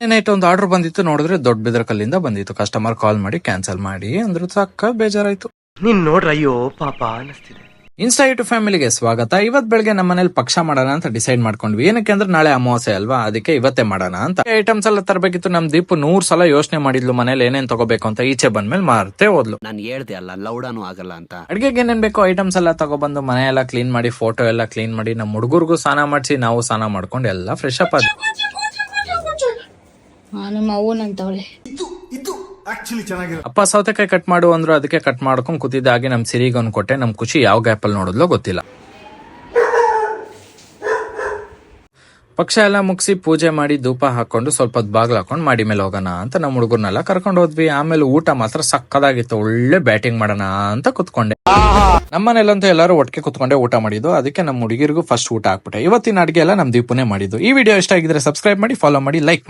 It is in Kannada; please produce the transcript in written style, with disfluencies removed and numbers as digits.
ಏನಾಯ್ತು, ಒಂದು ಆರ್ಡರ್ ಬಂದಿತ್ತು, ನೋಡಿದ್ರೆ ದೊಡ್ಡ ಬೆದರಕಲ್ಲಿಂದ ಬಂದಿತ್ತು. ಕಸ್ಟಮರ್ ಕಾಲ್ ಮಾಡಿ ಕ್ಯಾನ್ಸಲ್ ಮಾಡಿ ಅಂದ್ರೆ ಸಾಕ ಬೇಜಾರಾಯ್ತು. ನೀನ್ ನೋಡ್ರ ಅಯ್ಯೋ ಪಾಪ ಅನಿಸ್ತಿದೆ. ಇನ್ಸ್ಟಾ ಯೂಟ್ಯೂಬ್ ಫ್ಯಾಮಿಲಿಗೆ ಸ್ವಾಗತ. ಇವತ್ ಬೆಳಗ್ಗೆ ನಮ್ಮ ಮನೇಲಿ ಪಕ್ಷ ಮಾಡೋಣ ಅಂತ ಡಿಸೈಡ್ ಮಾಡ್ಕೊಂಡ್ವಿ. ಏನಕ್ಕೆ ಅಂದ್ರೆ ನಾಳೆ ಅಮಾವಾಸ್ಯೆ ಅಲ್ವಾ, ಅದಕ್ಕೆ ಇವತ್ತೇ ಮಾಡೋಣ ಅಂತ. ಐಟಮ್ಸ್ ಎಲ್ಲ ತರಬೇಕಿತ್ತು. ನಮ್ ದೀಪು 100 ಸಲ ಯೋಚನೆ ಮಾಡಿದ್ಲು ಮನೇಲಿ ಏನೇನ್ ತಗೋಬೇಕು ಅಂತ. ಈಚೆ ಬಂದ್ಮೇಲೆ ಮಾರ್ತೇ ಹೋದ್ಲು. ನಾನು ಹೇಳ್ದೆ ಅಲ್ಲ ಲೌಡಾನು ಆಗಲ್ಲ ಅಂತ. ಅಡ್ಗೆಗೆ ಏನೇನ್ ಬೇಕು ಐಟಮ್ಸ್ ಎಲ್ಲ ತಗೊಬಂದು ಮನೆ ಎಲ್ಲ ಕ್ಲೀನ್ ಮಾಡಿ, ಫೋಟೋ ಎಲ್ಲ ಕ್ಲೀನ್ ಮಾಡಿ, ನಮ್ ಹುಡುಗರ್ಗೂ ಸ್ನಾನ ಮಾಡಿಸಿ, ನಾವು ಸ್ನಾನ ಮಾಡ್ಕೊಂಡು ಎಲ್ಲ ಫ್ರೆಶ್ ಅಪ್ ಆದ್ವಿ. ನಮ್ಮ ಅವ್ವನಂತವಳೆ ಅಪ್ಪ ಸೌತೆಕಾಯಿ ಕಟ್ ಮಾಡು ಅಂದ್ರು, ಅದಕ್ಕೆ ಕಟ್ ಮಾಡ್ಕೊಂಡ್ ಕೂತಿದ್ದಾಗಿ ನಮ್ ಸಿರಿಗೊಂದ್ ಕೊಟ್ಟೆ. ನಮ್ ಖುಷಿ ಯಾವ ಗ್ಯಾಪಲ್ಲಿ ನೋಡಿದ್ಲೋ ಗೊತ್ತಿಲ್ಲ. ಪಕ್ಷ ಎಲ್ಲ ಮುಗಿಸಿ ಪೂಜೆ ಮಾಡಿ ಧೂಪ ಹಾಕೊಂಡು ಸ್ವಲ್ಪ ಹೊತ್ತು ಬಾಗ್ಲು ಹಾಕೊಂಡು ಮಾಡಿ ಮೇಲೆ ಹೋಗೋಣ ಅಂತ ನಮ್ ಹುಡುಗರ್ನೆಲ್ಲ ಕರ್ಕೊಂಡು ಹೋದ್ವಿ. ಆಮೇಲೆ ಊಟ ಮಾತ್ರ ಸಕ್ಕದಾಗಿತ್ತು. ಒಳ್ಳೆ ಬ್ಯಾಟಿಂಗ್ ಮಾಡೋಣ ಅಂತ ಕುತ್ಕೊಂಡೆ. ನಮ್ಮನೇಲಂತೂ ಎಲ್ಲರೂ ಒಟ್ಟಿಗೆ ಕುತ್ಕೊಂಡೆ ಊಟ ಮಾಡಿದ್ದು. ಅದಕ್ಕೆ ನಮ್ಮ ಹುಡುಗಿರಿಗೂ ಫಸ್ಟ್ ಊಟ ಹಾಕ್ಬಿಟ್ಟೆ. ಇವತ್ತಿನ ಅಡಿಗೆ ಎಲ್ಲ ನಮ್ ದೀಪುನೇ ಮಾಡಿದ್ದು. ಈ ವಿಡಿಯೋ ಇಷ್ಟ ಆಗಿದ್ರೆ ಸಬ್ಸ್ಕ್ರೈಬ್ ಮಾಡಿ, ಫಾಲೋ ಮಾಡಿ, ಲೈಕ್ ಮಾಡಿ.